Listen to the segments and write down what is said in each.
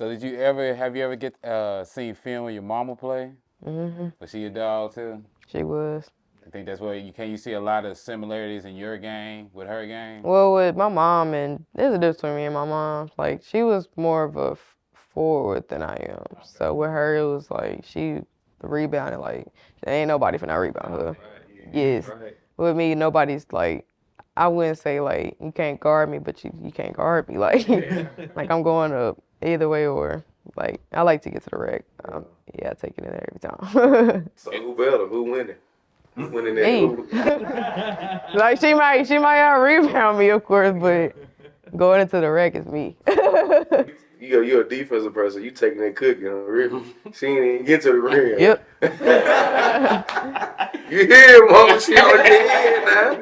So have you ever get seen film with your mama play? Mm-hmm. Was she your dog too? She was. I think that's where you see a lot of similarities in your game with her game. Well, with my mom, and there's a difference between me and my mom. Like, she was more of a forward than I am. So with her, it was like she rebounded. Like, there ain't nobody finna rebound her. Yes. With me, nobody's like, I wouldn't say like you can't guard me, but you can't guard me. Like, like I'm going up either way, or like I like to get to the rack. Yeah, I take it in there every time. So who better? Who winning? Who winning that? Me. Like she might out rebound me, of course, but going into the rack is me. You're a defensive person. You taking that cookie on the rim. She ain't even get to the rim. Yep. You hear, mama? She on the head now.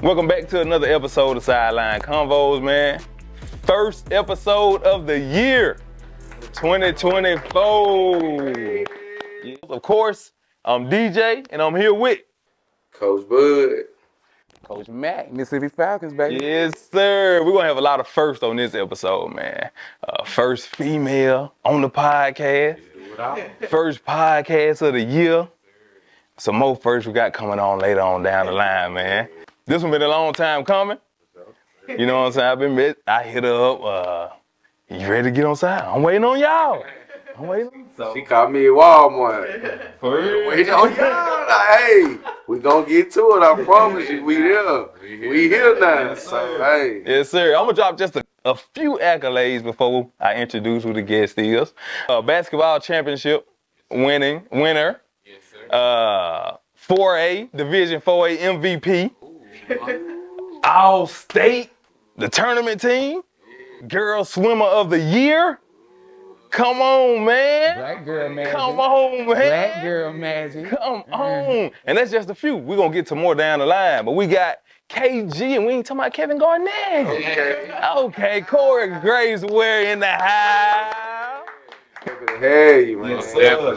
Welcome back to another episode of Sideline Convos, man. First episode of the year, 2024. Of course, I'm DJ, and I'm here with Coach Bud. Coach Mac, Mississippi Falcons, baby. Yes, sir. We're going to have a lot of firsts on this episode, man. First female on the podcast. First podcast of the year. Some more firsts we got coming on later on down the line, man. This one been a long time coming. You know what I'm saying? I hit her up. You ready to get on side? I'm waiting on y'all. She called me at Walmart. For real? Waiting on y'all. Hey, we gonna get to it. I promise you. We here. We here now. So, hey. Yes, sir. I'm gonna drop just a few accolades before I introduce who the guest is. Basketball championship winner. Yes, sir. 4A, Division 4A MVP. All state, the tournament team, girl swimmer of the year. Come on, man. Black girl magic. Come on, man. Black girl magic. Come on. And that's just a few. We're going to get to more down the line. But we got KG, and we ain't talking about Kevin Garnett. Okay, Kori Grace Ware in the house. Hey, man. Yes, sir. For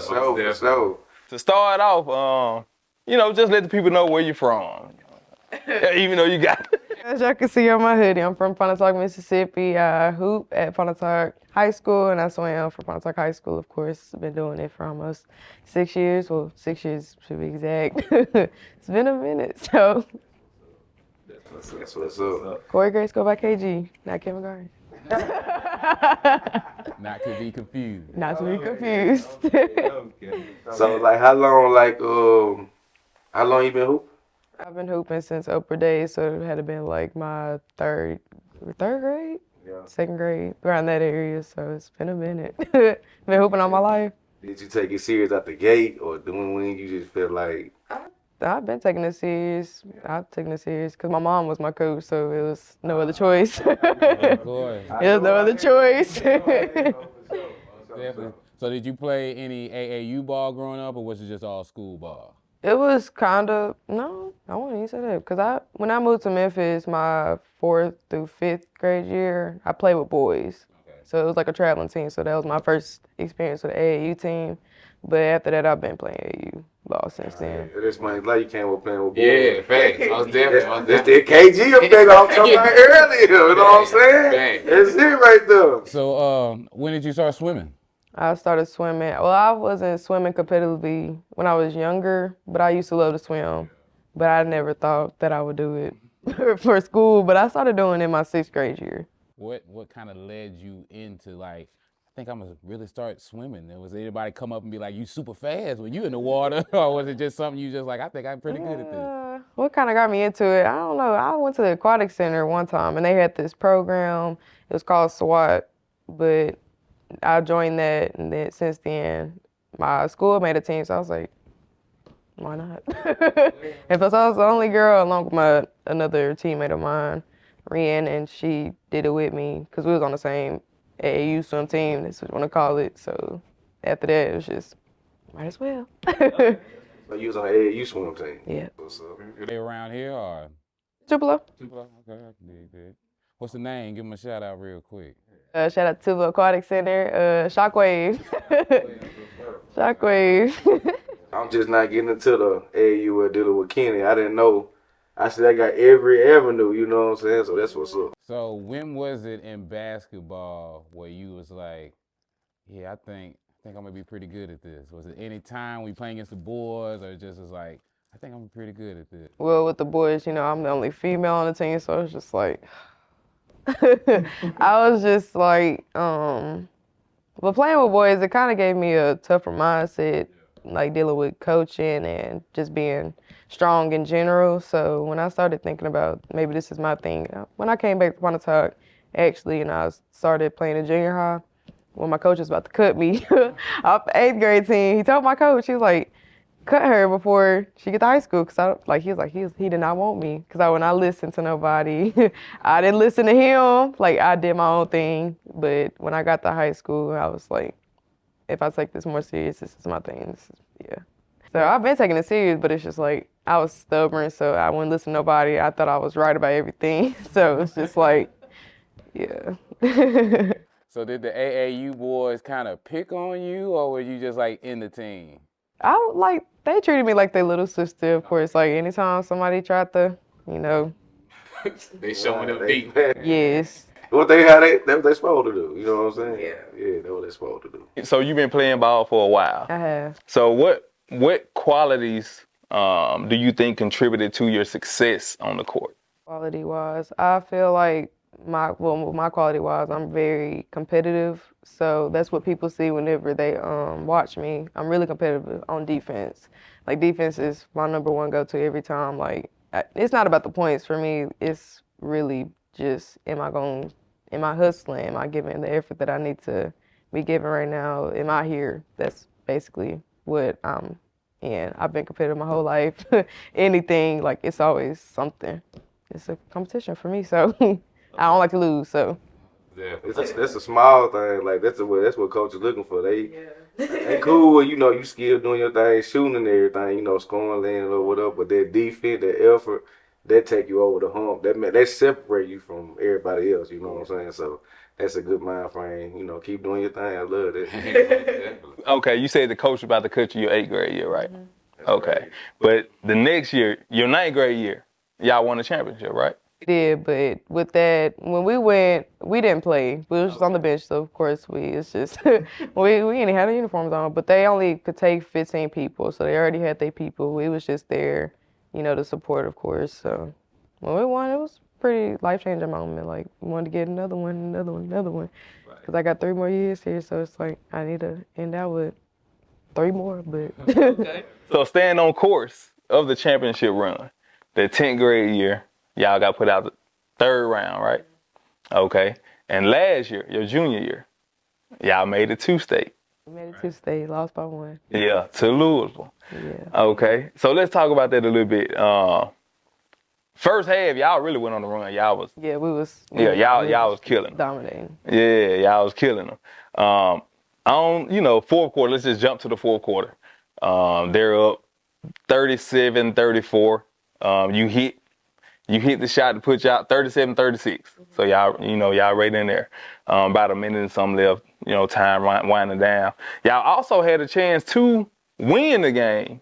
sure. To start off, just let the people know where you're from. Even though you got it. As y'all can see on my hoodie, I'm from Pontotoc, Mississippi. I hoop at Pontotoc High School, and I swam for Pontotoc High School, of course. I've been doing it for almost 6 years. Well, 6 years to be exact. It's been a minute, so. That's what's up. Kori Grace go by KG, not Kevin Garnett. Not to be confused. Not to be confused. So, like, how long you been hooping? I've been hooping since Oprah days, so it had to been like my third grade, second grade, around that area. So it's been a minute. Been hooping all my life. Did you take it serious at the gate, or when you just feel like? I've been taking it serious. I've taken it serious because my mom was my coach, so it was no other choice. Oh, boy. It was no other choice. Definitely. So did you play any AAU ball growing up, or was it just all school ball? It was kind of, no, I wouldn't even say that. Because when I moved to Memphis, my 4th through 5th grade year, I played with boys. Okay. So it was like a traveling team. So that was my first experience with the AAU team. But after that, I've been playing AAU ball since then. That's my glad you came up playing with boys. Yeah, facts. I was definitely. That's the KG up there I'm talking about earlier. You know what I'm saying? That's it right there. So when did you start swimming? I started swimming. Well, I wasn't swimming competitively when I was younger, but I used to love to swim. But I never thought that I would do it for school. But I started doing it in my 6th grade year. What kind of led you into like, I think I'm gonna really start swimming? Was anybody come up and be like, you super fast when you in the water? Or was it just something you just like, I think I'm pretty good at this? What kind of got me into it? I don't know. I went to the aquatic center one time and they had this program. It was called SWAT, but I joined that, and then since then, my school made a team, so I was like, why not? And plus, I was the only girl along with another teammate of mine, Rianne, and she did it with me because we was on the same AAU swim team, that's what you want to call it. So after that, it was just, might as well. So you was on the AAU swim team? Yeah. What's up? Are they around here or? Tupelo. Okay, I can dig that. What's the name? Give them a shout out real quick. Shout out to the Aquatic Center, Shockwave. Shockwave. I'm just not getting into the AAU dealing with Kenny. I didn't know. I said I got every avenue, you know what I'm saying? So that's what's up. So when was it in basketball where you was like, yeah, I think I'm gonna be pretty good at this? Was it any time we playing against the boys, or just was like, I think I'm pretty good at this? Well, with the boys, you know, I'm the only female on the team, so it's just like, I was just like, but playing with boys, it kind of gave me a tougher mindset, like dealing with coaching and just being strong in general. So when I started thinking about maybe this is my thing, when I came back to Pontotoc, actually, and I started playing in junior high, when my coach was about to cut me off the 8th grade team, he told my coach, he was like, cut her before she get to high school, because he did not want me, because when I listened to nobody, I didn't listen to him, like I did my own thing. But when I got to high school, I was like, if I take this more serious, this is my thing. Yeah. So I've been taking it serious, but it's just like I was stubborn, so I wouldn't listen to nobody. I thought I was right about everything, so it's just like, yeah. So did the AAU boys kind of pick on you, or were you just like in the team? They treated me like their little sister, of course. Like anytime somebody tried to, you know. They showing them deep. Yes. What that's what they supposed to do, you know what I'm saying? Yeah, that's what they supposed to do. So you've been playing ball for a while. I have. So what qualities do you think contributed to your success on the court? Quality-wise, I feel like my quality-wise, I'm very competitive. So that's what people see whenever they watch me. I'm really competitive on defense. Like defense is my number one go-to every time. Like it's not about the points for me. It's really just am I hustling? Am I giving the effort that I need to be giving right now? Am I here? That's basically what I'm in. I've been competitive my whole life. Anything, like it's always something. It's a competition for me, so I don't like to lose. So that's a small thing. Like that's what coach is looking for. They cool. You know, you still doing your thing, shooting and everything. You know, scoring, landing or whatever. But that defense, that effort, that take you over the hump. That separate you from everybody else. You know what I'm saying? So that's a good mind frame. You know, keep doing your thing. I love that. Okay, you said the coach was about to cut you your 8th grade year, right? Mm-hmm. Okay, but the next year, your 9th grade year, y'all won a championship, right? we did, but with that, when we went, we didn't play. We was just on the bench, so of course we didn't have the uniforms on. But they only could take 15 people, so they already had their people. We was just there, you know, to support, of course. So when we won, it was a pretty life-changing moment. Like, we wanted to get another one. Because I got 3 more years here, so it's like I need to end out with 3 more. But Okay. So staying on course of the championship run, the 10th grade year, y'all got put out the 3rd round, right? Okay. And last year, your junior year, y'all made it to state. we made it to state, lost by 1. Yeah, to Louisville. Yeah. Okay. So let's talk about that a little bit. First half, y'all really went on the run. Y'all was y'all was killing them. Dominating. Yeah, y'all was killing them. Fourth quarter, let's just jump to the fourth quarter. They're up 37-34. You hit the shot to put y'all 37-36. So y'all right in there. About a minute and something left, time winding down. Y'all also had a chance to win the game.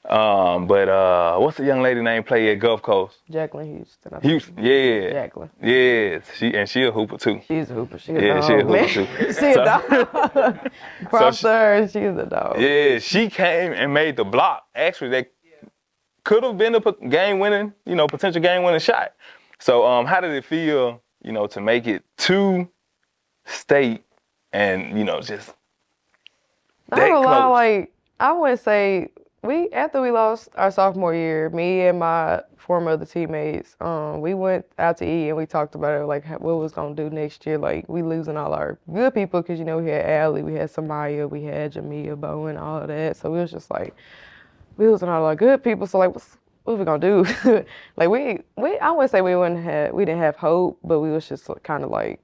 But what's the young lady name play at Gulf Coast? Jacqueline Houston. Yeah. Jacqueline. Yes, she a hooper too. She's a hooper. She's Yeah, she a hooper too. She's a dog. Props to her. She's a dog. Yeah, she came and made the block. Actually, that could have been a game-winning, potential game-winning shot. So, how did it feel, to make it to state and, just that close? I would say after we lost our sophomore year, me and my former other teammates, we went out to eat and we talked about it, like what we was gonna do next year. Like we losing all our good people because we had Allie, we had Samaya, we had Jamia, Bowen, all of that. So we was just like, we losing all our good people. So like, what we gonna do? Like I wouldn't say we didn't have hope, but we was just kind of like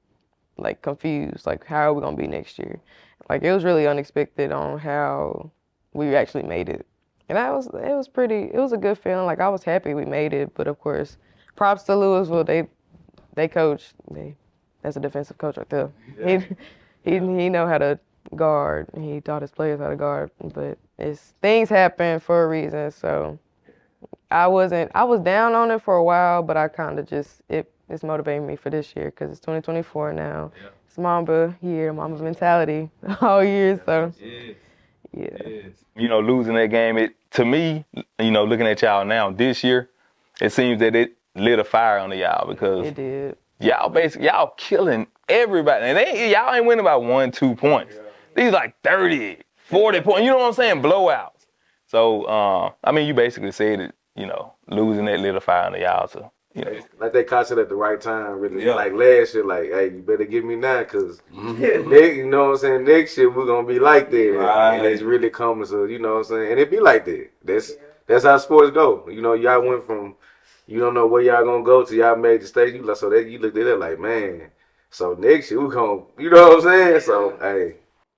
confused. Like how are we gonna be next year? Like it was really unexpected on how we actually made it. And it was a good feeling. Like I was happy we made it, but of course, props to Louisville. They coached. That's a defensive coach right there. He know how to guard. He taught his players how to guard. But things happen for a reason. So I was down on it for a while, but I kind of just it's motivating me for this year because it's 2024 now. Yeah. It's Mamba year, Mamba mentality all year. So yeah. You know, losing that game, to me, you know, looking at y'all now this year, it seems that it lit a fire under y'all because It did. y'all killing everybody. And y'all ain't winning by 1-2 points. These like 30, 40 points. You know what I'm saying? Blowouts. So, I mean, you basically said it, you know, losing that lit a fire under y'all. So, you know. Like they caught it at the right time, really. Yeah. Like last year, like, hey, you better give me now, because, you know what I'm saying, next year we're going to be like that. Right. And it's really coming, so, you know what I'm saying, and it be like that. That's how sports go. You know, y'all went from, you don't know where y'all going to go to y'all made the stage. You looked at it like, man, so next year we're going to, you know what I'm saying? So, hey.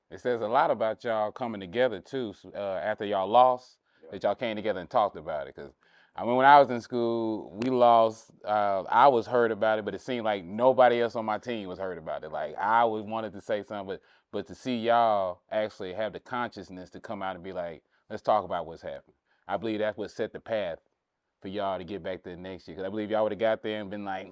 It says a lot about y'all coming together too. After y'all lost, that y'all came together and talked about it. Cause I mean, when I was in school, we lost. I was heard about it, but it seemed like nobody else on my team was heard about it. Like I always wanted to say something, but to see y'all actually have the consciousness to come out and be like, let's talk about what's happened. I believe that's what set the path for y'all to get back to the next year. Cause I believe y'all would have got there and been like,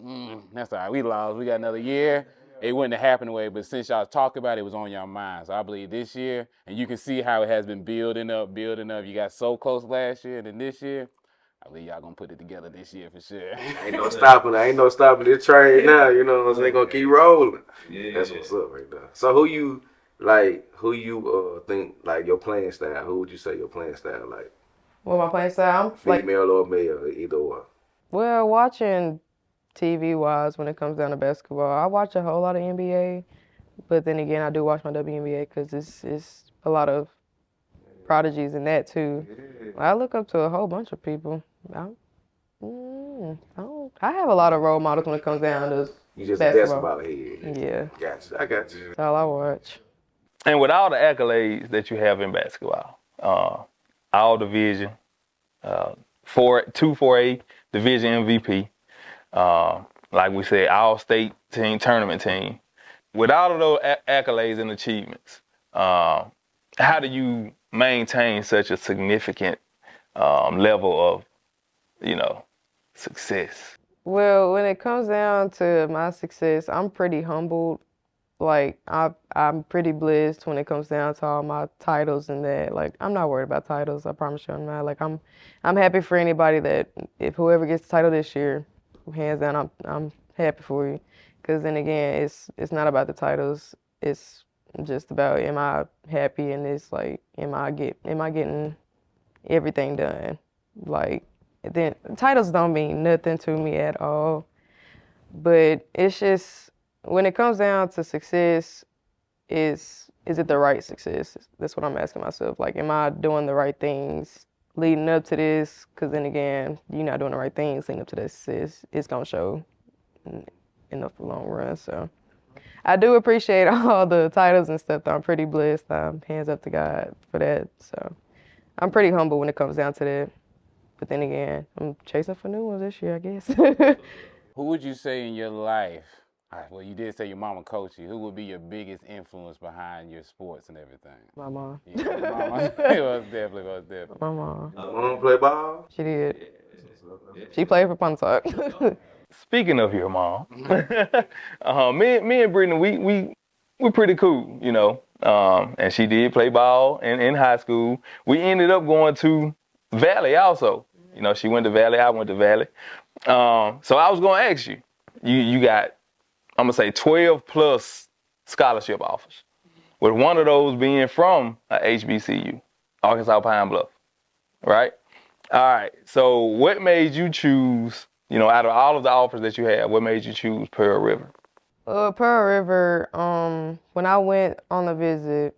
that's all right, we lost. We got another year. It wouldn't have happened away, but since y'all talked about it, it was on your mind. So I believe this year, and you can see how it has been building up. You got so close last year, and then this year, I believe y'all gonna put it together this year for sure. Ain't no stopping this train now, you know what I'm saying? They gonna keep rolling. Yeah. That's what's up right there. So who you think, like, your playing style, who would you say your playing style like? Well, my playing style, Female or male, either or. Well, watching TV-wise, when it comes down to basketball, I watch a whole lot of NBA, but then again, I do watch my WNBA because it's a lot of prodigies in that too. I look up to a whole bunch of people. I have a lot of role models when it comes down to You just basketball. a basketball head. Yeah, Gotcha. I got you. that's all I watch. And with all the accolades that you have in basketball, all division, 2-4A division MVP, like we said, all-state team, tournament team. With all of those accolades and achievements, how do you maintain such a significant level of, you know, success? Well, when it comes down to my success, I'm pretty humbled. Like, I'm pretty blessed when it comes down to all my titles and that. Like, I'm not worried about titles. I promise you I'm not. Like, I'm happy for anybody that, if whoever gets the title this year, hands down, I'm happy for you. Because then again, it's not about the titles. It's just about, am I happy? And it's like, am I getting everything done? Like, then titles don't mean nothing to me at all. But it's just, when it comes down to success, is it the right success? That's what I'm asking myself. Like, am I doing the right things leading up to this? Because then again, you're not doing the right things leading up to this success. It's going to show in the long run. So I do appreciate all the titles and stuff. I'm pretty blessed. Hands up to God for that. So I'm pretty humble when it comes down to that. But then again, I'm chasing for new ones this year, I guess. Who would you say in your life, well, you did say your mama coached you, who would be your biggest influence behind your sports and everything? My mom. Yeah, your mama. It was definitely. My mom. Mom play ball? She did. She played for Pontotoc. Speaking of your mom, me and Brittany, we pretty cool, you know. And she did play ball in high school. We ended up going to Valley also. You know, she went to Valley, I went to Valley. So I was gonna ask you, you got, I'm gonna say 12 plus scholarship offers, with one of those being from a HBCU, Arkansas Pine Bluff, right? All right, so what made you choose, you know, out of all of the offers that you had, what made you choose Pearl River? Pearl River, when I went on the visit,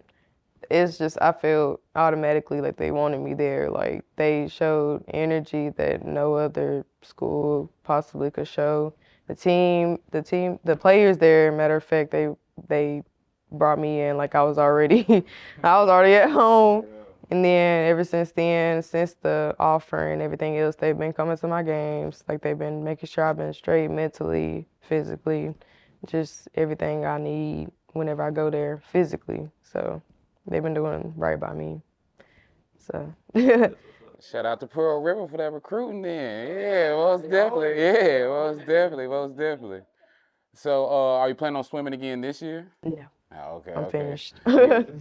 it's just, I felt automatically like they wanted me there. Like, they showed energy that no other school possibly could show. The players there, matter of fact, they brought me in like I was already at home. And then ever since then, since the offer and everything else, they've been coming to my games. Like, they've been making sure I've been straight mentally, physically. just everything I need whenever I go there physically. So they've been doing right by me. So Shout out to Pearl River for that recruiting then. Yeah, most definitely. Yeah, most definitely, most definitely. So, are you planning on swimming again this year? yeah, Oh, okay, I'm okay. finished.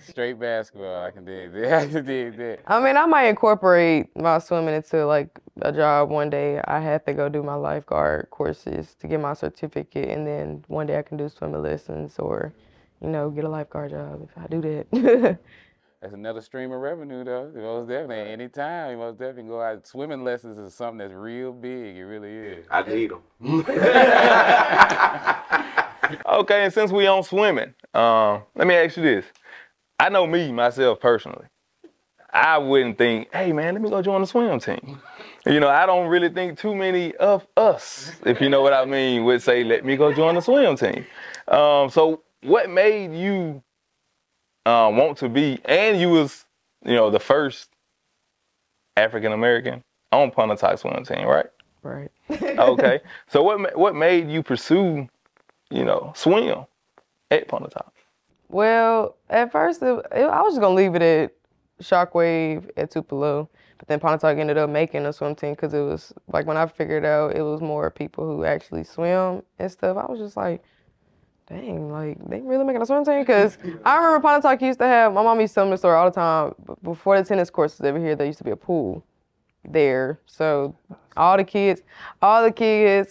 Straight basketball. I can dig that. I can dig that. I mean, I might incorporate my swimming into like a job one day. I have to go do my lifeguard courses to get my certificate, and then one day I can do swimming lessons or, get a lifeguard job if I do that. That's another stream of revenue, though. Most definitely. Anytime, you most definitely go out. Swimming lessons is something that's real big. It really is. I need them. Okay, and since we on swimming, let me ask you this. I know myself personally. I wouldn't think, hey man, let me go join the swim team. I don't really think too many of us, if you know what I mean, would say, let me go join the swim team. So what made you want to be, and you was, the first African American on Pontotoc swim team, right? Right. Okay. So what made you pursue, swim at Pontotoc? Well, at first, I was just going to leave it at Shockwave at Tupelo. But then Pontotoc ended up making a swim team because it was, like, when I figured out it was more people who actually swim and stuff, I was just like, dang, like, they really making a swim team? Because I remember Pontotoc used to have, my mom used to tell me the story all the time, before the tennis courts was ever here, there used to be a pool there. So all the kids,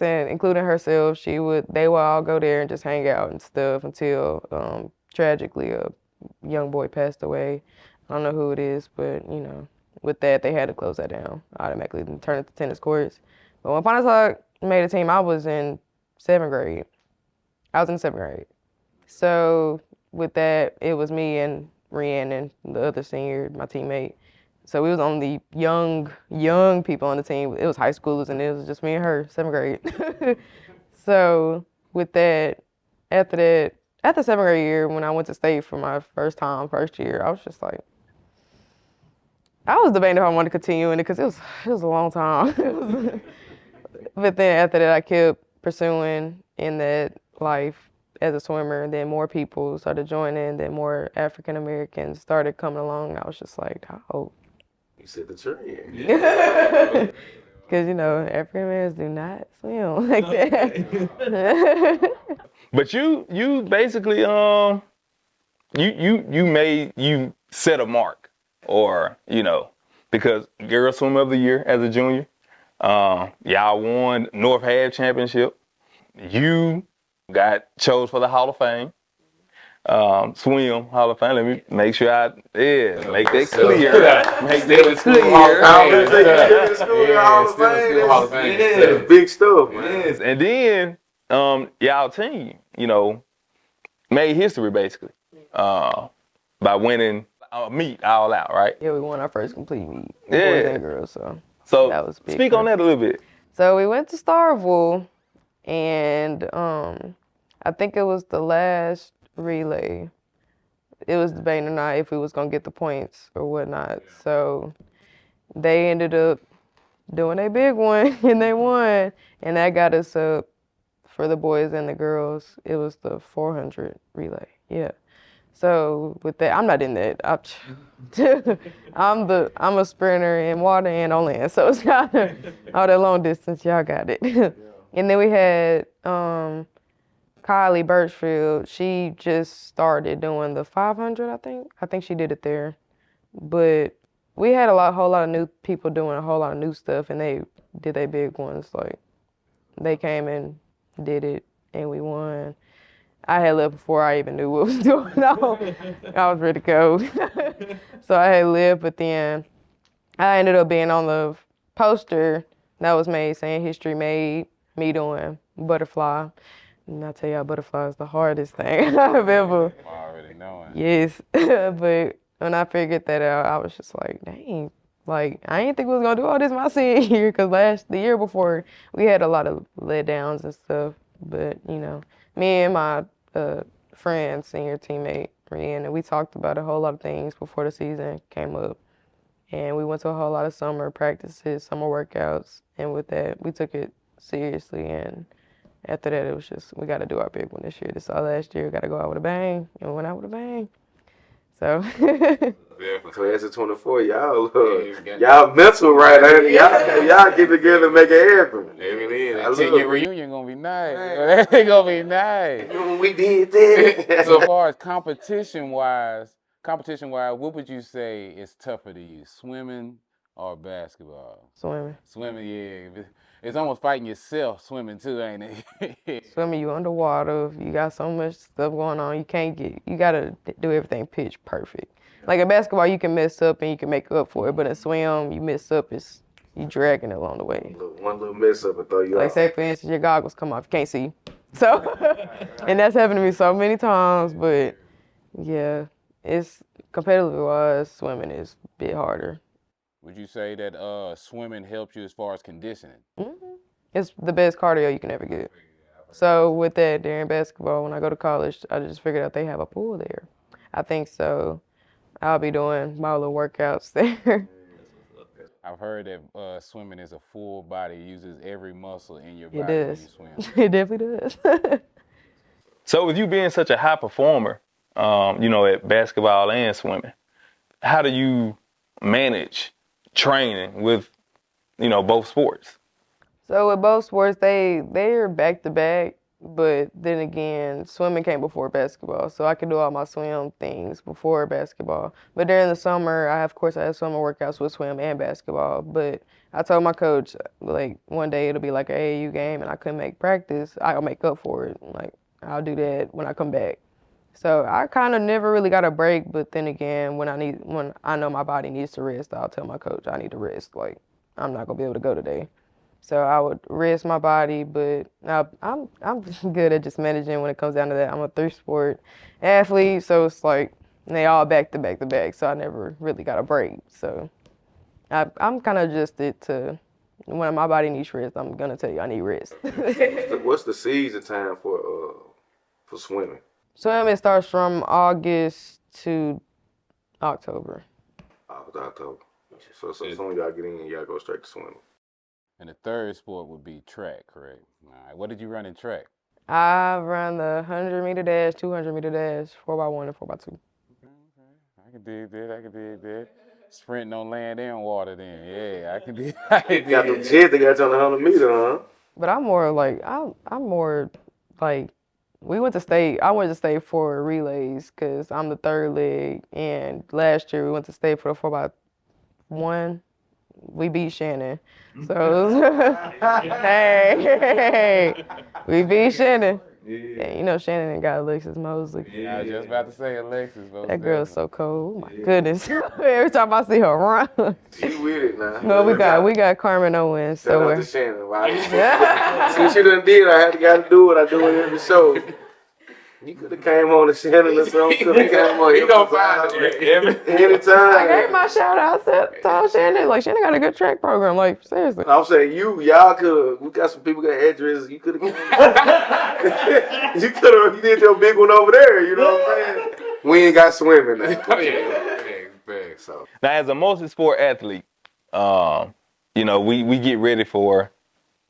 and including herself, they would all go there and just hang out and stuff until, tragically, a young boy passed away. I don't know who it is, but, with that, they had to close that down automatically and turn it to tennis courts. But when Pontotoc made a team, I was in 7th grade. So with that, it was me and Rianne and the other senior, my teammate. So we was only young people on the team. It was high schoolers, and it was just me and her, 7th grade. So with that, after 7th grade year, when I went to state for my first year, I was just like, I was debating if I wanted to continue in it because it was a long time. But then after that, I kept pursuing in that life as a swimmer. And then more people started joining. Then more African Americans started coming along. I was just like, oh. You said the trend. Because, African Americans do not swim like that. But you basically you set a mark, or because girl swimmer of the year as a junior, y'all won North Half Championship. You got chose for the Hall of Fame. Swim Hall of Fame. Let me make sure make that clear. Make that clear. Big stuff, man. Yes. And then y'all team, made history basically by winning meet all out, right? Yeah, we won our first complete meet, Yeah. boys and girls. So that was big. Speak on that a little bit. So we went to Starville, and I think it was the last relay. It was debating or not if we was gonna get the points or whatnot. So they ended up doing a big one, and they won, and that got us up for the boys and the girls. It was the 400 relay. Yeah. So with that, I'm not in that. I'm a sprinter in water and on land. So it's kind of all that long distance. Y'all got it. And then we had Kylie Birchfield. She just started doing the 500. I think she did it there. But we had a whole lot of new people doing a whole lot of new stuff, and they did their big ones. Like they came and did it, and we won. I had left before I even knew what was going on. I was ready to go. So I had left, but then I ended up being on the poster that was made saying history made me doing butterfly. And I tell y'all, butterfly is the hardest thing I've ever. Already knowing. Yes. But when I figured that out, I was just like, dang. Like, I didn't think we was going to do all this my senior year because the year before, we had a lot of letdowns and stuff. But, me and my friend, senior teammate, Rihanna, we talked about a whole lot of things before the season came up. And we went to a whole lot of summer practices, summer workouts. And with that, we took it seriously. And after that, it was just, we got to do our big one this year. This our last year, got to go out with a bang, and we went out with a bang. So. Class of 24, y'all mental right now. Y'all get together and make it happen. That 10-year reunion gonna be nice. It's gonna be nice. We did that. So as far as competition wise, what would you say is tougher to you, swimming or basketball? Swimming. Swimming, yeah. It's almost fighting yourself, swimming too, ain't it? Swimming, you underwater. You got so much stuff going on. You gotta do everything pitch perfect. Like in basketball, you can mess up and you can make up for it, but in swim, you mess up, you dragging it along the way. One little mess up and throw you Like off. say for instance, your goggles come off, you can't see. So, and that's happened to me so many times, but yeah, it's competitively wise, swimming is a bit harder. Would you say that swimming helps you as far as conditioning? Mm-hmm. It's the best cardio you can ever get. So with that, during basketball, when I go to college, I just figured out they have a pool there. I think so. I'll be doing my little workouts there. I've heard that swimming is a full body. It uses every muscle in your It body when does. you swim. It definitely does. So with you being such a high performer, at basketball and swimming, how do you manage training with, both sports? So with both sports, they're back to back, but then again, swimming came before basketball, so I can do all my swim things before basketball. But during the summer, I have summer workouts with swim and basketball. But I told my coach, like, one day it'll be like an AAU game and I couldn't make practice, I'll make up for it. Like, I'll do that when I come back. So I kind of never really got a break, but then again, when I know my body needs to rest, I'll tell my coach I need to rest. Like, I'm not gonna be able to go today. So I would rest my body, but I'm good at just managing when it comes down to that. I'm a 3-sport athlete, so it's like they all back to back to back. So I never really got a break. So I'm kind of adjusted to when my body needs rest. I'm gonna tell you I need rest. What's the season time for swimming? Swimming starts from August to October. October. So soon y'all get in, y'all go straight to swimming. And the third sport would be track, correct? All right. What did you run in track? I run the 100-meter dash, 200-meter dash, 4x1 and 4x2. Okay. I can dig that. Sprinting on land and water then. Yeah, I can dig that. You got them jets that got you on the 100 meter, huh? But I'm more like, we went to state. I went to state for relays because I'm the third leg. And last year we went to state for the 4x1. We beat Shannon. So, hey, we beat Shannon. Yeah, Shannon ain't got Alexis Mosley. Yeah, I was just about to say Alexis. That girl's so cool. Oh my goodness. Every time I see her run. She with it now. No, we got Carmen Owens. Shout out to Shannon. Since she done did, I got to do it. I do it every show. You could have came on to Shannon or something. He gonna find it anytime. I gave my shout out to Shannon. Like, Shannon got a good track program. Like, seriously. I'm saying y'all could. We got some people got addresses. You could have. You did your big one over there. You know what I'm saying? We ain't got swimming now. So now, as a multi-sport athlete, we get ready for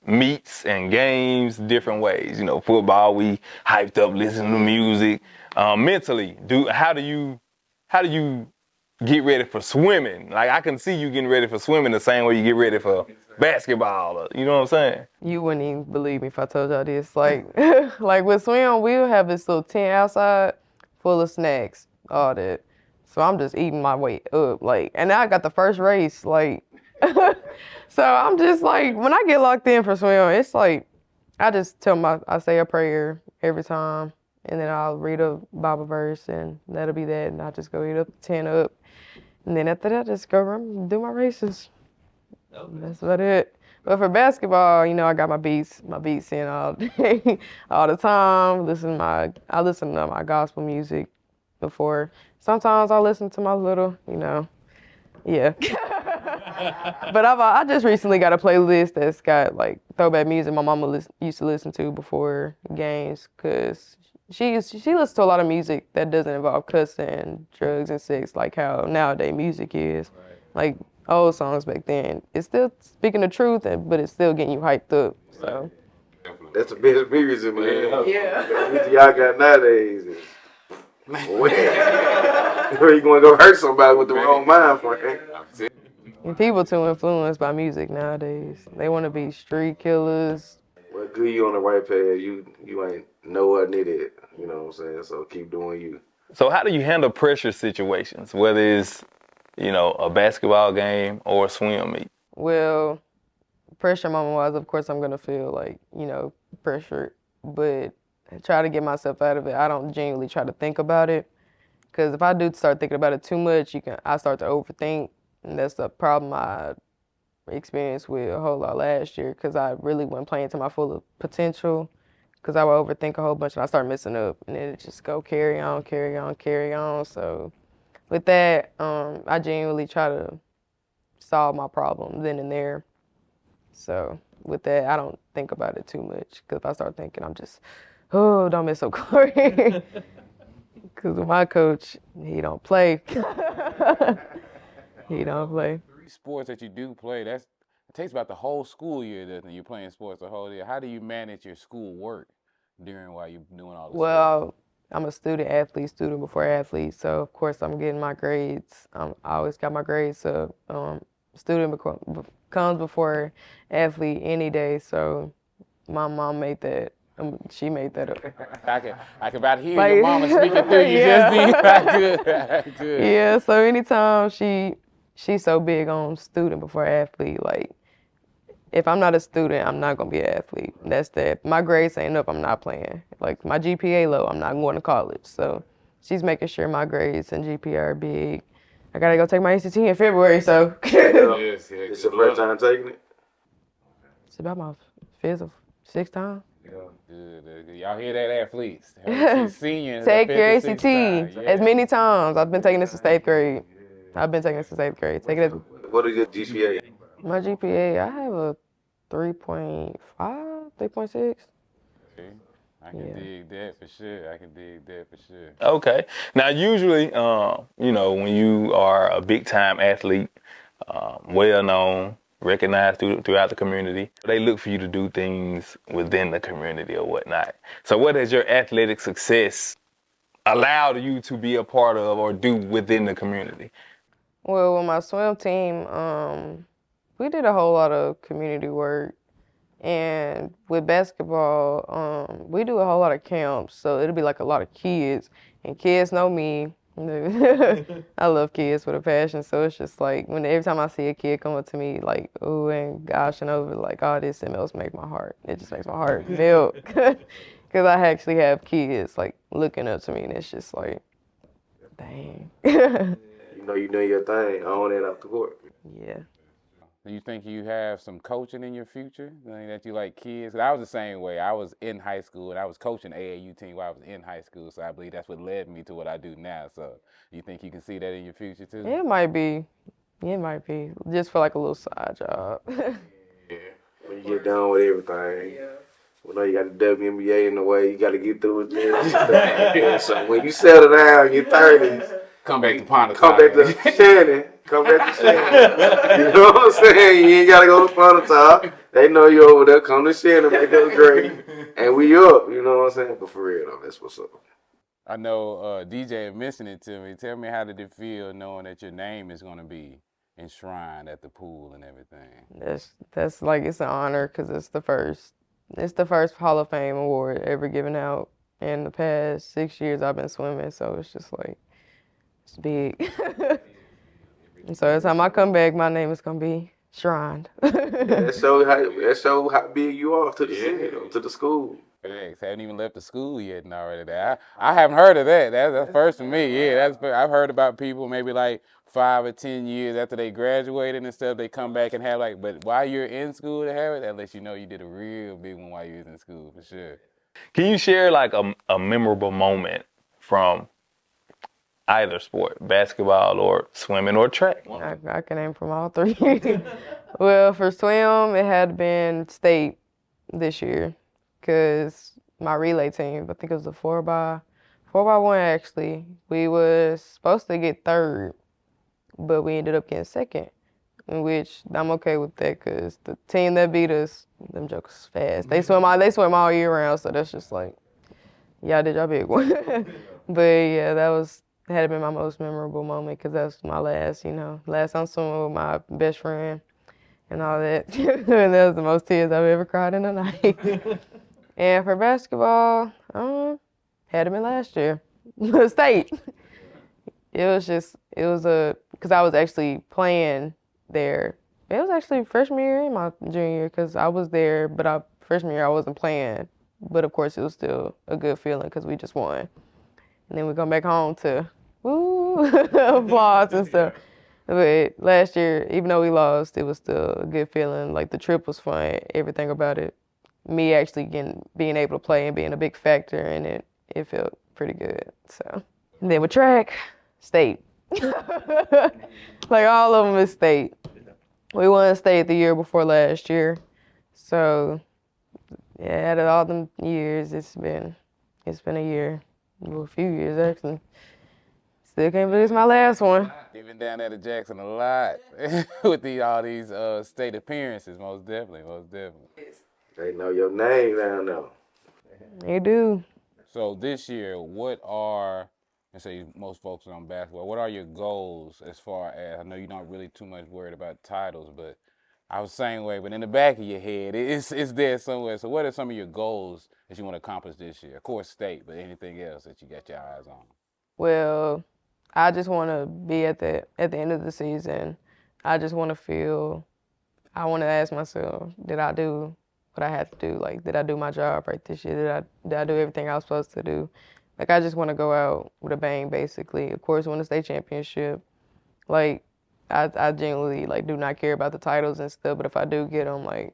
meets and games different ways. Football, we hyped up, listening to music. Mentally, how do you get ready for swimming? Like, I can see you getting ready for swimming the same way you get ready for basketball. You know what I'm saying? You wouldn't even believe me if I told y'all this. Like, like with swim, we'll have this little tent outside full of snacks, all that. So I'm just eating my way up. Like, and now I got the first race. Like. So I'm just like, when I get locked in for swim, it's like, I just I say a prayer every time, and then I'll read a Bible verse, and that'll be that, and I just go eat up 10 up, and then after that, just go run, do my races. Okay. That's about it. But for basketball, I got my beats in all day, all the time. I listen to my gospel music before. Sometimes I listen to my little, yeah. But I just recently got a playlist that's got like throwback music my mama used to listen to before games, because she listens to a lot of music that doesn't involve cussing, drugs, and sex like how nowadays music is. Right. Like old songs back then, it's still speaking the truth, but it's still getting you hyped up. So. Definitely. That's the best music, man. Yeah. The music y'all got nowadays. Where you gonna go hurt somebody with the wrong mind frame? And people too influenced by music nowadays. They want to be street killers. Well, good, you on the right path. You ain't nowhere near that. You know what I'm saying? So keep doing you. So how do you handle pressure situations, whether it's, a basketball game or a swim meet? Well, pressure moment-wise, of course, I'm going to feel like, pressured. But I try to get myself out of it. I don't genuinely try to think about it. Because if I do start thinking about it too much, I start to overthink. And that's the problem I experienced with a whole lot last year, because I really wasn't playing to my full potential, because I would overthink a whole bunch and I start messing up, and then it just go carry on. So with that, I genuinely try to solve my problem then and there. So with that, I don't think about it too much, because if I start thinking, I'm just, oh, don't mess up Kori. Because with my coach, he don't play. He don't play. Sports that you do play, it takes about the whole school year, doesn't it? You're playing sports the whole year. How do you manage your school work while you're doing all this? Well, I'm a student before athlete, so of course I'm getting my grades. I always got my grades up. Student comes before athlete any day, so my mom made that. She made that up. I can about hear your mama speaking through you. Yeah. Just good. Yeah, so anytime she's so big on student before athlete, like, if I'm not a student, I'm not going to be an athlete. That's that. My grades ain't up, I'm not playing. Like, my GPA low, I'm not going to college. So she's making sure my grades and GPA are big. I got to go take my ACT in February, so. Yes, it's your first time taking it? It's about my fifth or sixth time. Good. Y'all hear that, athletes? Senior. Take your ACT as many times. I've been taking this since 8th grade. Take it as What is your GPA? my GPA. I have a 3.5, 3.6. I can dig that for sure. Okay. Now, usually, when you are a big-time athlete, well-known, recognized throughout the community, they look for you to do things within the community or whatnot. So what has your athletic success allowed you to be a part of or do within the community? Well, with my swim team, we did a whole lot of community work. And with basketball, we do a whole lot of camps, so it'll be like a lot of kids, and kids know me. I love kids with a passion, so it's just like every time I see a kid come up to me like, ooh, and goshing over, like, oh, this melts make my heart. It just makes my heart melt, because I actually have kids like looking up to me, and it's just like, dang. You doing your thing on and off the court. Yeah. Do you think you have some coaching in your future? That you like kids? I was the same way. I was in high school and I was coaching AAU team while I was in high school. So I believe that's what led me to what I do now. So you think you can see that in your future too? It might be. Just for like a little side job. Yeah. When you get done with everything. Yeah. You got the WNBA in the way. You got to get through it. Then. So when you settle down in your 30s, come back to Pontotoc. Come back to Shannon. You know what I'm saying? You ain't got to go to Pontotoc. They know you over there. Come to Shannon, make us great. And we up. You know what I'm saying? But for real, though, that's what's up. I know DJ mentioned it to me. Tell me, how did it feel knowing that your name is going to be enshrined at the pool and everything? That's like, it's an honor, because it's the first Hall of Fame award ever given out. In the past 6 years I've been swimming, so it's just like, it's big. And so every time I come back, my name is gonna be shrined. That show how big you are to the city, to the school. Thanks. Haven't even left the school yet and already there. I haven't heard of that. That's first for me. Yeah, I've heard about people maybe like 5 or 10 years after they graduated and stuff, they come back and have but while you're in school to have it, that lets you know you did a real big one while you was in school, for sure. Can you share like a memorable moment from either sport, basketball or swimming or track? I can name from all three. Well, for swim, it had been state this year, because my relay team, I think it was the 4x1 actually, we was supposed to get third, but we ended up getting second. in which I'm okay with that because the team that beat us, them jokers fast. They swim all year round, so that's just like, y'all did your big one. But yeah, that had been my most memorable moment because that's my last time swimming with my best friend and all that. And that was the most tears I've ever cried in a night. And for basketball, had it been last year, state. Because I was actually playing there. It was actually freshman year and my junior year because I was there, but freshman year I wasn't playing. But of course it was still a good feeling because we just won. And then we come back home to, woo, applause and stuff. But last year, even though we lost, it was still a good feeling. Like the trip was fun, everything about it. Me actually being able to play and being a big factor in it, it felt pretty good. So, and then with track, state. Like all of them is state. We won state the year before last year. So, yeah, out of all them years, it's been a year. Well, a few years actually. Still can't believe it's my last one. You've been down there to Jackson a lot with all these state appearances, most definitely. They know your name down there. They do. So this year, let's say most folks on basketball, what are your goals as far as, I know you're not really too much worried about titles, but I was the same way, but in the back of your head, it's there somewhere. So what are some of your goals that you want to accomplish this year? Of course, state, but anything else that you got your eyes on? Well, I just want to be at the end of the season. I just want to I want to ask myself, did I do what I had to do? Like, did I do my job right this year? Did I do everything I was supposed to do? Like, I just want to go out with a bang, basically. Of course, win the state championship. Like, I genuinely, like, do not care about the titles and stuff, but if I do get them, like,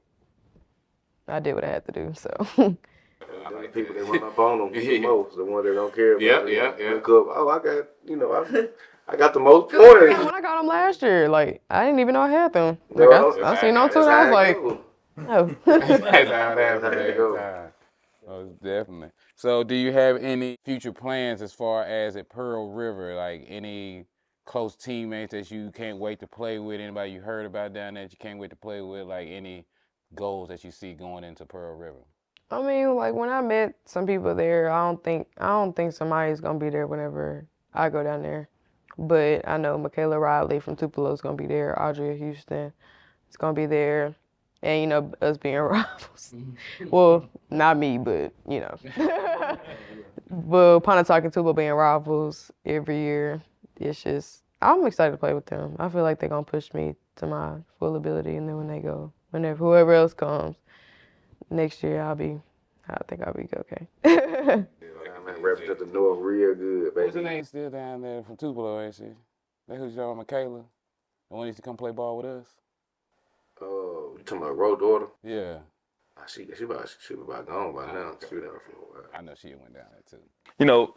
I did what I had to do, so. The people that run up on them the most, the ones that don't care about it. Oh, I got the most points. When I got them last year, like, I didn't even know I had them. Like, I seen on Twitter, I was like, oh. That's how it happened every time. Most definitely. So do you have any future plans as far as at Pearl River, like any close teammates that you can't wait to play with, anybody you heard about down there that you can't wait to play with, like any goals that you see going into Pearl River? I mean, like when I met some people there, I don't think somebody's gonna be there whenever I go down there. But I know Michaela Riley from Tupelo is gonna be there. Audrey Houston is gonna be there, and us being rivals. Well, not me, but But Pontotoc and Tupelo being rivals every year, it's just I'm excited to play with them. I feel like they're gonna push me to my full ability, and then whenever whoever else comes next year, I think I'll be okay. Man, represent the North real good, baby. What's her name still down there from Tupelo, ain't she? That's who's talking, Michaela? The one used to come play ball with us? Oh, you talking about Road Daughter? Yeah. She about gone by now. She never for a while. I know she went down there too.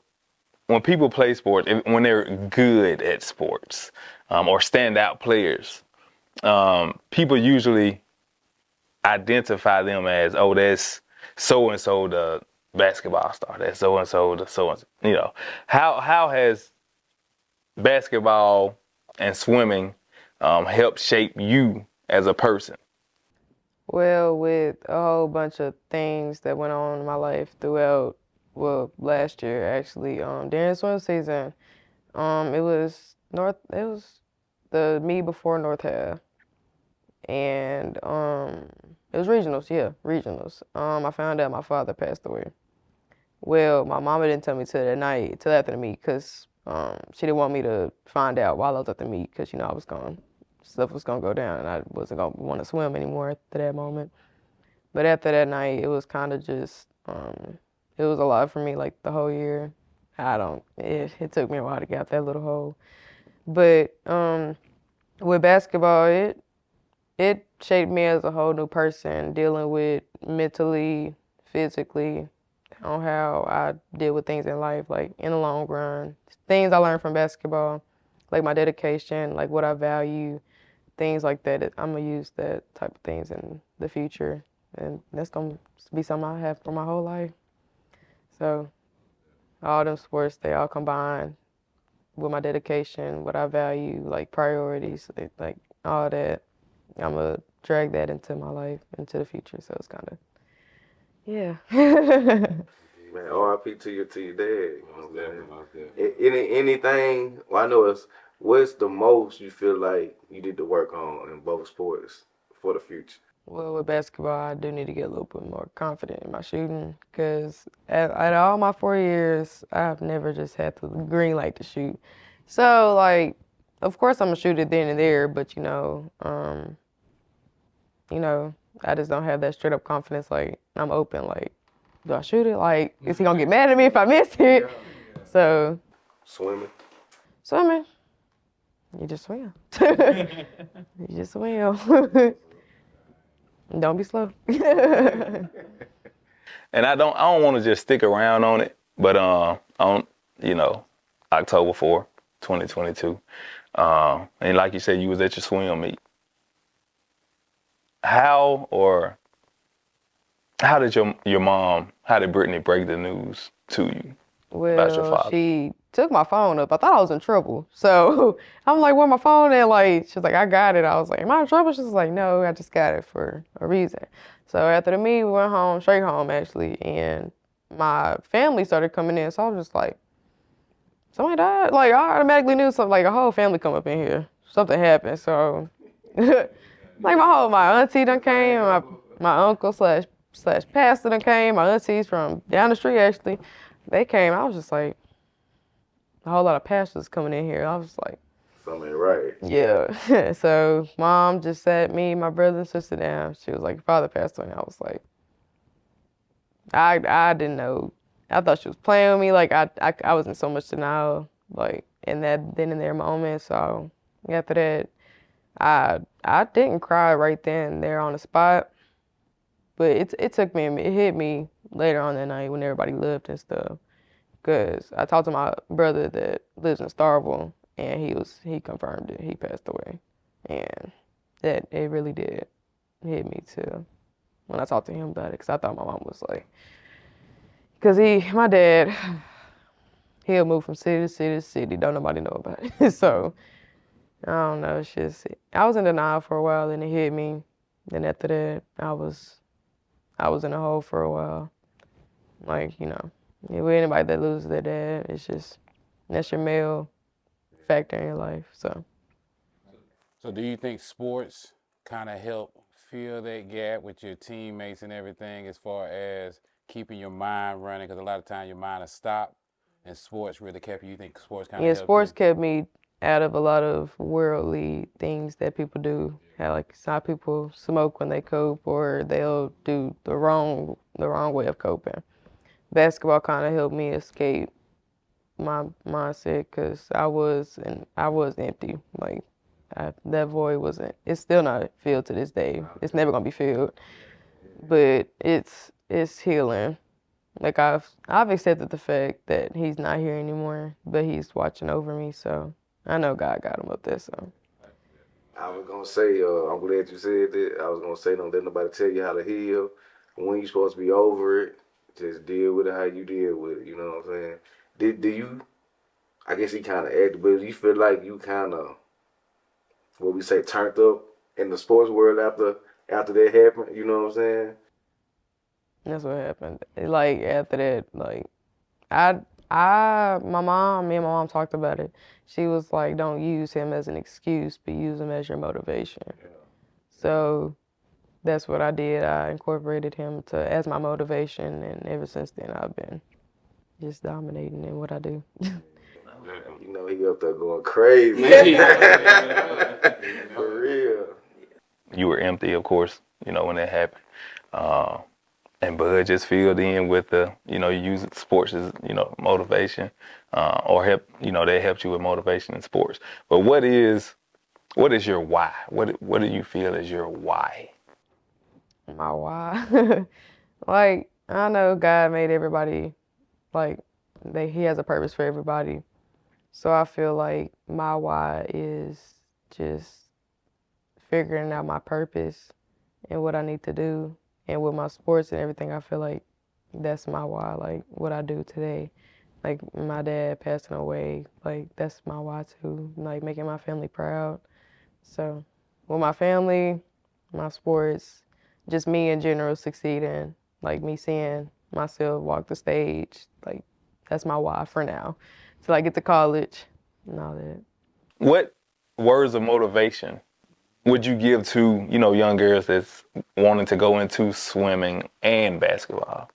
When people play sports, when they're good at sports or standout players, people usually identify them as, oh, that's so-and-so the basketball star, that's so-and-so the so-and-so. How has basketball and swimming helped shape you as a person? Well, with a whole bunch of things that went on in my life throughout, last year actually, during swim season, it was the me before North Half, and it was regionals. I found out my father passed away. Well, my mama didn't tell me till after the meet, because she didn't want me to find out while I was at the meet, because stuff was gonna go down, and I wasn't gonna want to swim anymore at that moment. But after that night, it was kind of just it was a lot for me, like the whole year. It took me a while to get out that little hole. But with basketball, it shaped me as a whole new person, dealing with mentally, physically, on how I deal with things in life, like in the long run. Things I learned from basketball, like my dedication, like what I value, things like that. I'm going to use that type of things in the future. And that's going to be something I have for my whole life. So all them sports, they all combine with my dedication, what I value, like priorities, like all that. I'm going to drag that into my life, into the future. So it's kind of, yeah. Man, RIP to your dad. You know what I'm saying? Anything, well, I know what's the most you feel like you need to work on in both sports for the future? Well, with basketball, I do need to get a little bit more confident in my shooting because at all my 4 years, I've never just had the green light to shoot. So, like, of course, I'm going to shoot it then and there, but, I just don't have that straight up confidence. Like, I'm open. Like, do I shoot it? Like, is he going to get mad at me if I miss it? So, Swimming? swimming, you just swim. You just swim. Don't be slow. And I don't want to just stick around on it, but on October 4th, 2022, and like you said, you was at your swim meet. How did how did Brittany break the news to you about your Well, father? she took my phone up. I thought I was in trouble. So I'm like, where my phone at? Like, she's like, I got it. I was like, am I in trouble? She's like, no, I just got it for a reason. So after the meet, we went home, straight home actually, and my family started coming in. So I was just like, somebody died? Like, I automatically knew something, like a whole family come up in here. Something happened. So, like my auntie done came, my uncle slash pastor done came, my aunties from down the street actually, they came. I was just like, a whole lot of pastors coming in here. I was like, Something ain't right. yeah. So mom just sat me, my brother and sister down. She was like, your father passed away. And I was like, I didn't know. I thought she was playing with me. Like I was in so much denial, like in that then and there moment. So after that, I didn't cry right then and there on the spot. But it took me, it hit me later on that night when everybody left and stuff. Because I talked to my brother that lives in Starville, and he confirmed it. He passed away. And that it really did hit me too when I talked to him about it. Because I thought my mom was like, because my dad, he'll move from city to city to city. Don't nobody know about it. So, I don't know. It's just, I was in denial for a while, and it hit me. Then after that, I was in a hole for a while. Like, with anybody that loses their dad, it's just, that's your male factor in your life, so. So do you think sports kind of help fill that gap with your teammates and everything as far as keeping your mind running? Because a lot of times your mind is stopped, and sports really kept you. You think sports kind of helped Sports you? kept me out of a lot of worldly things that people do. Like some people smoke when they cope, or they'll do the wrong way of coping. Basketball kind of helped me escape my mindset because I was empty. Like that void wasn't. It's still not filled to this day. It's never gonna be filled. But it's healing. Like I've accepted the fact that he's not here anymore, but he's watching over me. So I know God got him up there. So I was gonna say, I'm glad you said that. I was gonna say, don't let nobody tell you how to heal. When you're supposed to be over it, just deal with it how you deal with it. You know what I'm saying? Do you? I guess he kind of acted, but you feel like you kind of, what we say, turned up in the sports world after that happened. You know what I'm saying? that's what happened. Like after that, like me and my mom talked about it. She was like, don't use him as an excuse, but use him as your motivation. Yeah. So that's what I did. I incorporated him as my motivation, and ever since then I've been just dominating in what I do. You know, he up there going crazy. For real. You were empty, of course, when that happened. And Bud just filled in with you use sports as, motivation, or help, they helped you with motivation in sports. But what is your why? What do you feel is your why? My why? Like, I know God made everybody, like, he has a purpose for everybody. So I feel like my why is just figuring out my purpose and what I need to do. And with my sports and everything, I feel like that's my why, like what I do today. Like my dad passing away, like that's my why too, like making my family proud. So with my family, my sports, just me in general succeeding, like me seeing myself walk the stage, like that's my why for now. Till I get to college and all that. What words of motivation would you give to, young girls that's wanting to go into swimming and basketball?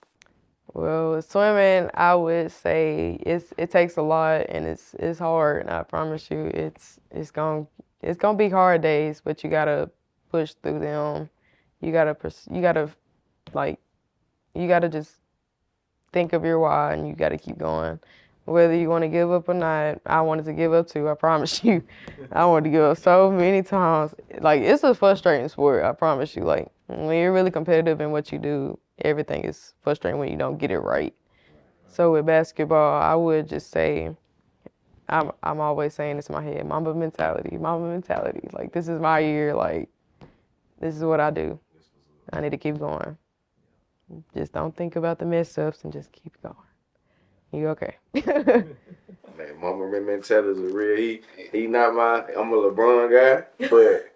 Well, swimming, I would say it takes a lot and it's hard. And I promise you, it's gonna be hard days, but you gotta push through them. You gotta just think of your why and you gotta keep going. Whether you want to give up or not, I wanted to give up too. I promise you, I wanted to give up so many times. Like it's a frustrating sport. I promise you. Like when you're really competitive in what you do, everything is frustrating when you don't get it right. So with basketball, I would just say, I'm always saying this in my head, Mamba mentality. Like this is my year. Like this is what I do. I need to keep going. Just don't think about the mess ups and just keep going. You okay? Man, Mama mentality is a real. He not I'm a LeBron guy, but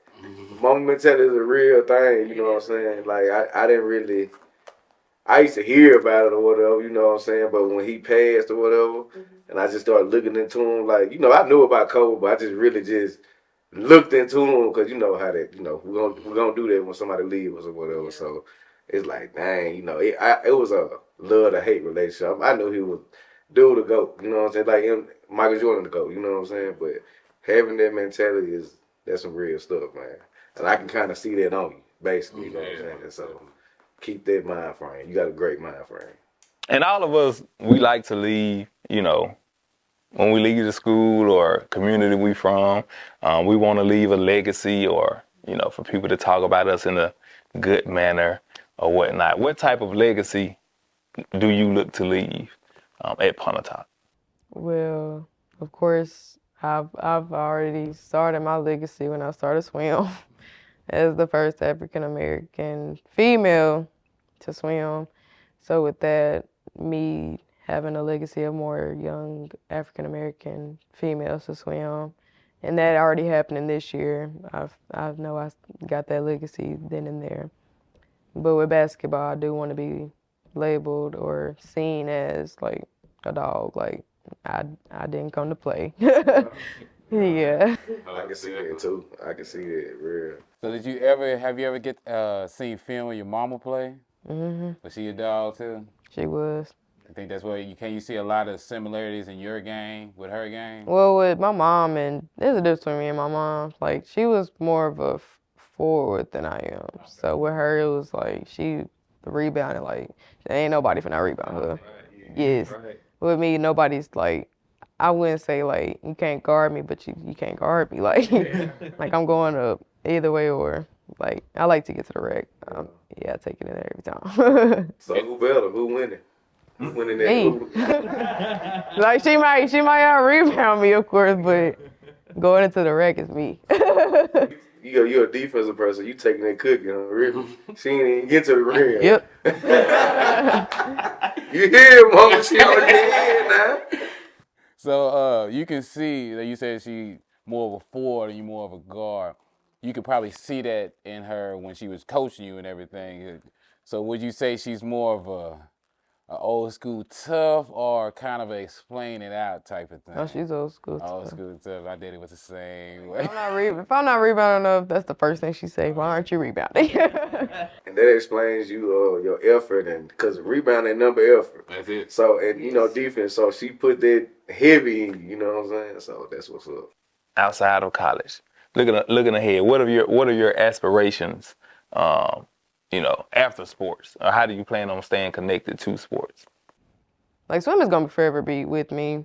Mama mentality is a real thing. You know what I'm saying? Like I didn't really. I used to hear about it or whatever, you know what I'm saying? But when he passed or whatever, and I just started looking into him, like, I knew about Kobe, but I just really just looked into him because you know how that, we're gonna do that when somebody leaves us or whatever. Yeah. So it's like, dang, it was a love to hate relationship. I knew he was dude to go, you know what I'm saying? Like him, Michael Jordan to go, you know what I'm saying? But having that mentality that's some real stuff, man. And I can kind of see that on you, basically, you know what I'm saying? So keep that mind frame. You got a great mind frame. And all of us, we like to leave, when we leave the school or community we from, we want to leave a legacy or, for people to talk about us in a good manner or whatnot. What type of legacy do you look to leave at Pontotoc? Well, of course, I've already started my legacy when I started swim. As the first African American female to swim. So with that, me having a legacy of more young African American females to swim, and that already happening this year. I know I got that legacy then and there. But with basketball, I do want to be labeled or seen as like a dog. Like I didn't come to play. Yeah. I can see that too. I can see that real. So have you ever get seen film with your mama play? Mm-hmm. Was she a dog too? She was. I think that's where you see a lot of similarities in your game with her game? Well, with my mom, and there's a difference between me and my mom. Like she was more of a forward than I am. So with her, it was like she rebounded. Like there ain't nobody finna rebound her. Right. Yes. Right. With me, nobody's like. I wouldn't say like you can't guard me, but you can't guard me. Like like I'm going up either way or like I like to get to the rack. Yeah, I take it in there every time. So who better? Who winning? Who winning that? Me. Like she might out rebound me, of course, but going into the rack is me. You're a defensive person. You taking that cookie, really? She ain't even get to the rim. Yep. You hear, Mama? She on the head now. So you can see that you said she more of a forward and you more of a guard. You could probably see that in her when she was coaching you and everything. So would you say she's more of a old school tough or kind of a explain it out type of thing? No, she's old school tough. Old school tough. I did it with the same way. If I'm not rebounding enough, that's the first thing she say. Why aren't you rebounding? And that explains your effort, and because rebounding number effort. That's it. So and defense. So she put that heavy in you. You know what I'm saying? So that's what's up. Outside of college, looking ahead, what are your aspirations? After sports, or how do you plan on staying connected to sports? Like swimming's gonna forever be with me.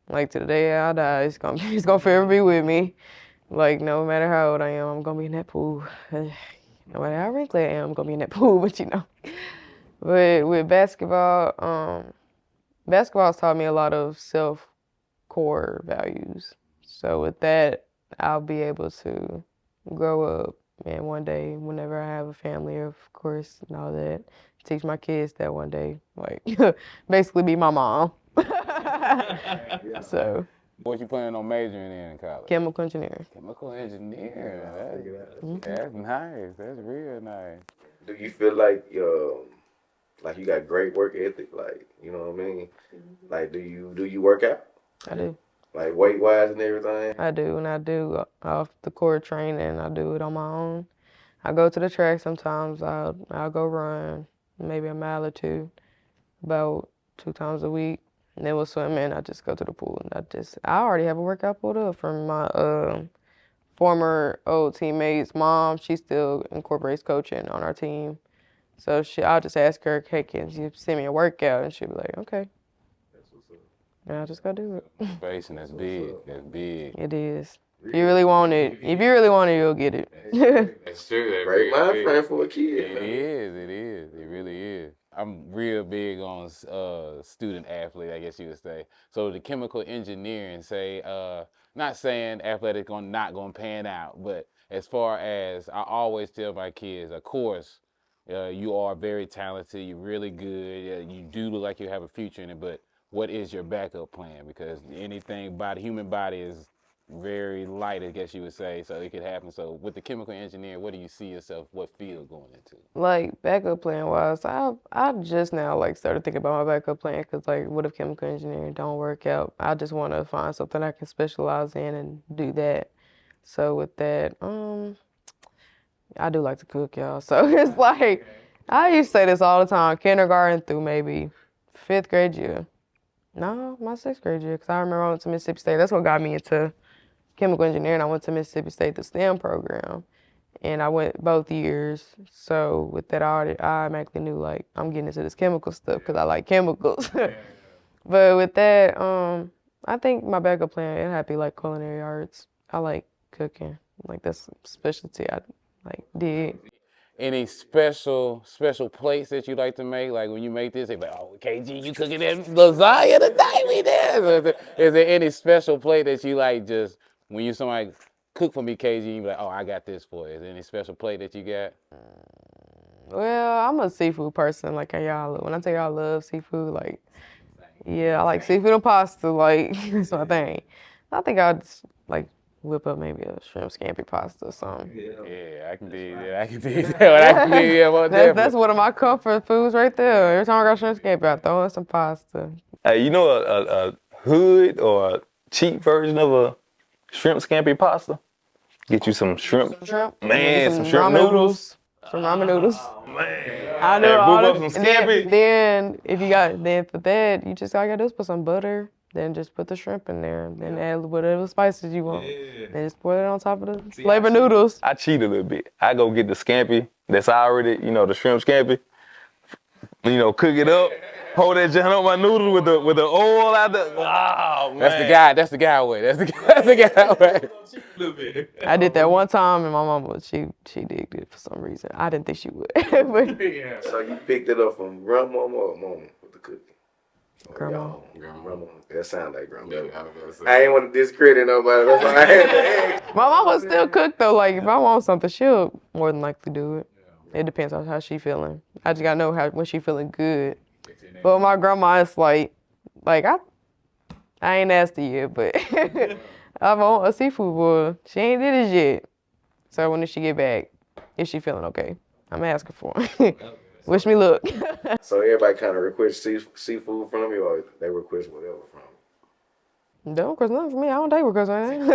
Like to the day I die, it's gonna forever be with me. Like no matter how old I am, I'm gonna be in that pool. No matter how wrinkly I am, I'm gonna be in that pool. But with basketball, basketball's taught me a lot of core values. So with that, I'll be able to grow up. And one day, whenever I have a family, of course, and all that, teach my kids that one day, like, basically be my mom. So, What you planning on majoring in college? Chemical engineering. Chemical engineering. That's nice. That's real nice. Do you feel like you got great work ethic? Like, you know what I mean? Like, do you work out? I do. Like weight wise and everything? I do, and I do off the court training. I do it on my own. I go to the track sometimes. I'll go run maybe a mile or two, about 2 times a week. And then with swimming, I just go to the pool. And I already have a workout pulled up from my former old teammate's mom. She still incorporates coaching on our team. So I'll just ask her, hey, can you send me a workout? And she'll be like, okay. And I just go do it. Basing, that's big. That's big. It is. If you really want it, you'll get it. That's true. Great mind frame for a kid. It is. It really is. I'm real big on student athlete, I guess you would say. So the chemical engineering, say, not saying athletic not gonna pan out, but as far as I always tell my kids, of course, you are very talented, you're really good, you do look like you have a future in it, but what is your backup plan? Because anything by the human body is very light, I guess you would say, so it could happen. So with the chemical engineering, what do you see yourself, what field going into? Like backup plan wise, I just now started thinking about my backup plan because what if chemical engineering don't work out? I just want to find something I can specialize in and do that. So with that, I do like to cook, y'all. So it's I used to say this all the time, kindergarten through maybe 5th grade year. No, my 6th grade year, because I remember I went to Mississippi State. That's what got me into chemical engineering. I went to Mississippi State, the STEM program, and I went both years. So with that, I automatically knew I'm getting into this chemical stuff because I like chemicals. But with that, I think my backup plan it had to be culinary arts. I like cooking. That's a specialty I did. Any special plates that you like to make? Like when you make this, they be like, oh, KG, you cooking that lasagna today? We did. Is there any special plate that you like just when somebody cook for me, KG, you be like, oh, I got this for you. Is there any special plate that you got? Well, I'm a seafood person. When I tell y'all I love seafood, yeah, I like seafood and pasta. That's my thing. I think I'll just whip up maybe a shrimp scampi pasta or something. Yeah, I can do that. That's one of my comfort foods right there. Every time I got shrimp scampi, I throw in some pasta. Hey, you know a hood or a cheap version of a shrimp scampi pasta? Get you some shrimp. Man, some shrimp noodles. Some ramen noodles. Oh, man. I know all Hey, some Scampy. Then for that, you just all you gotta do is put some butter. Then just put the shrimp in there. Then add whatever spices you want. Then just pour it on top of the flavor noodles. I cheat a little bit. I go get the Scampy that's already, the shrimp Scampy. Cook it up. Hold that junk on my noodles with the oil out there. Oh, man. That's the guy way. That's the guy way. I did that one time, and my mama, she did it for some reason. I didn't think she would. But So you picked it up from grandmama or mama with the cooking? Grandma. Grandma. That sounds like grandma. I ain't want to discredit nobody. That's why I had to ask. My mama still cook though. If I want something, she'll more than likely do it. It depends on how she feeling. I just gotta know when she feeling good. But my grandma is I ain't nasty yet, but I want a seafood boil. She ain't did it yet. So when she get back, is she feeling okay? I'm asking for it. Wish me luck. So everybody kind of requests seafood from you, or they request whatever from you? They don't request nothing from me. I don't take requests on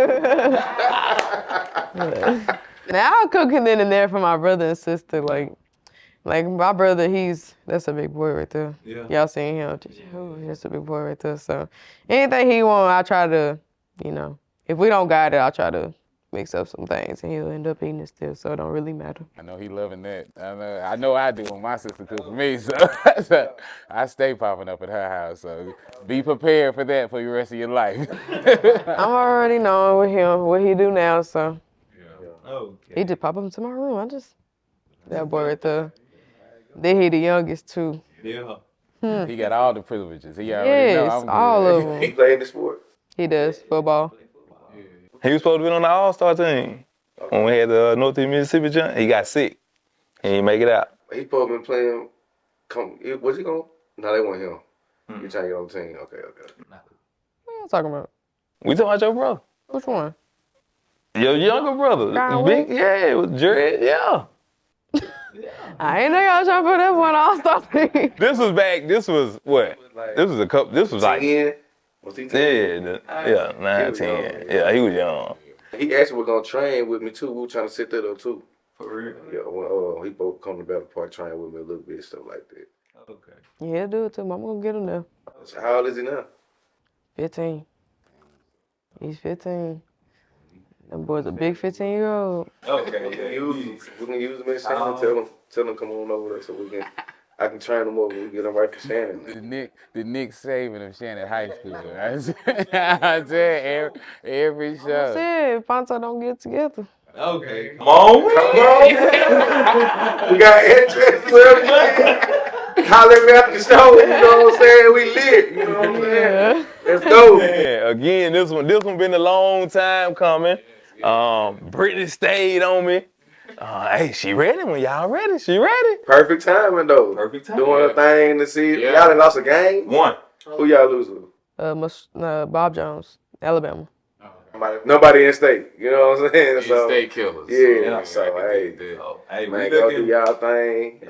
that. Now I'll cook it in and there for my brother and sister. Like my brother, that's a big boy right there. Yeah. Y'all seen him? That's a big boy right there. So anything he want, I try to, if we don't got it, I'll try to mix up some things, and he'll end up eating it still, so it don't really matter. I know he loving that. I know I do when my sister cooks for me, so I stay popping up at her house. So be prepared for that for the rest of your life. I'm already knowing with him what he do now, so Okay. he just pop up into my room. That boy right there. Then he the youngest too. Yeah. He got all the privileges. He already know I'm good. All of them. He playing the sport? He does football. He was supposed to be on the All-Star team. When we had the Northeast Mississippi jump, he got sick. He didn't make it out. He supposed to be playing. Was he going? No, they want him. You trying to get on the team? Okay. What are you talking about? We talking about your brother. Which one? Your younger brother. Brown Big, yeah, it was Jared, yeah. I ain't know y'all trying to put that one all-star team. This was what? This was like, 10. Was he 10? yeah, 9, 10. Yeah, he was young. He actually was gonna train with me too. We were trying to set that up too. For real? Yeah, well, he both come to Battle Park, train with me a little bit, stuff like that. Okay. Yeah, do it too. I'm gonna get him there. So how old is he now? 15. He's 15. Them boy's a big 15-year-old. Okay, We can use him as Shannon. Tell him come on over there so I can train him over and get him right for Shannon. The Nick Saban of Shannon High School. I said every I show. said, Ponto don't get together. Okay. Come on. We got interest with him. Holler at me after the show, you know what I'm saying? We lit, you know what I'm saying? Let's go. Yeah, again, this one been a long time coming. Brittany stayed on me. Hey, she ready when y'all ready. She ready. Perfect timing though. Perfect timing. Doing a thing to see. Yeah. Y'all done lost a game? One. Who y'all lose to? Bob Jones, Alabama. Nobody in state. You know what I'm saying? So, State killers. yeah, so hey, Hey, man, go do y'all thing.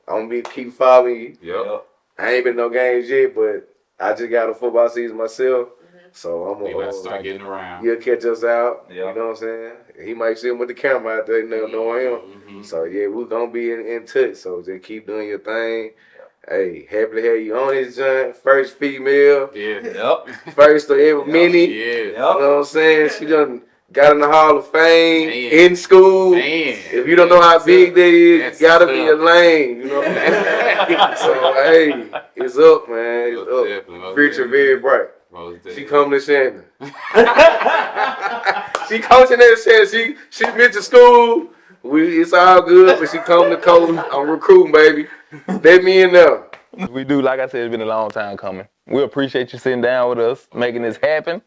I'm gonna keep following you. Yep. I ain't been no games yet, but I just got a football season myself. So I'm We about to gonna start getting around. he'll catch us out. Yeah. You know what I'm saying? He might see him with the camera out there, you never know him. Mhm. So yeah, we're gonna be in touch. So just keep doing your thing. Hey, happy to have you on this joint. First female, Yeah. Yep. first to ever mini. Yeah. You know what I'm saying? She done got in the Hall of Fame Man. in school. Man. If you don't know how big that is, That's you gotta tough. be a lane. You know what I'm saying? So hey, it's up, man. It's Most up. definitely, most Future definitely. very bright. Most She definitely. coming to Shannon. She coaching at Shannon. She been to school. It's all good, but she coming to coach. I'm recruiting, baby. Let me in there. We do, like I said, it's been a long time coming. We appreciate you sitting down with us, making this happen.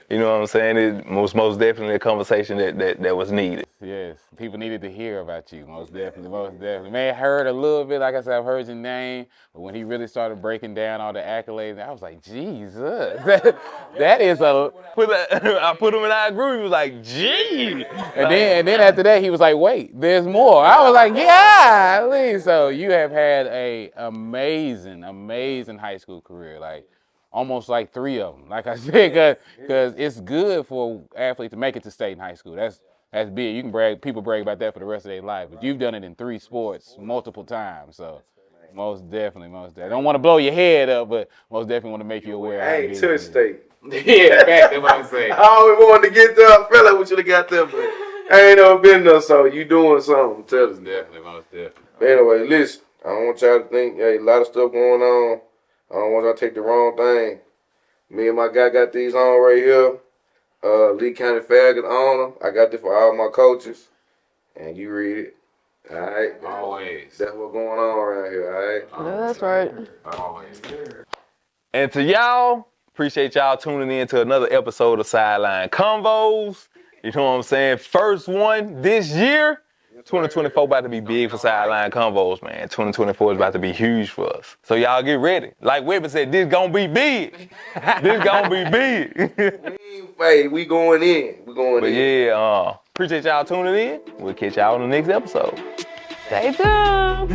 You know what I'm saying? It was most definitely a conversation that was needed. Yes, people needed to hear about you, most definitely, most definitely. Man, I heard a little bit, like I said, I've heard your name, but when he really started breaking down all the accolades, I was like, Jesus, that is a... I put him in our group, he was like, gee. And then after that, he was like, wait, there's more. I was like, yeah, so you have had a amazing, amazing high school career, like almost like 3 of them. Like I said, because it's good for athletes to make it to state and high school. That's big. You can brag. People brag about that for the rest of their life. But you've done it in 3 sports multiple times. So most definitely, most definitely. I don't want to blow your head up, but most definitely want to make you aware. I ain't to state. Yeah, fact, that's what I'm saying. I always wanted to get there. I felt like we should have got there, but I ain't never been there. So you doing something? Tell us. Most definitely, most definitely. But anyway, listen. I don't want y'all to think, hey, a lot of stuff going on. I don't want y'all to take the wrong thing. Me and my guy got these on right here. Lee County Fair got on them. I got this for all my coaches. And you read it. All right? Always. That's what's going on around here, all right? Yeah, that's right. Always. And to y'all, appreciate y'all tuning in to another episode of Sideline Convos. You know what I'm saying? First one this year. 2024 about to be big for Sideline Convos, man. 2024 is about to be huge for us. So y'all get ready. Like Weber said, this gonna be big. This gonna be big. Hey, we going in. We going But in. yeah, appreciate y'all tuning in. We'll catch y'all on the next episode. Stay tuned.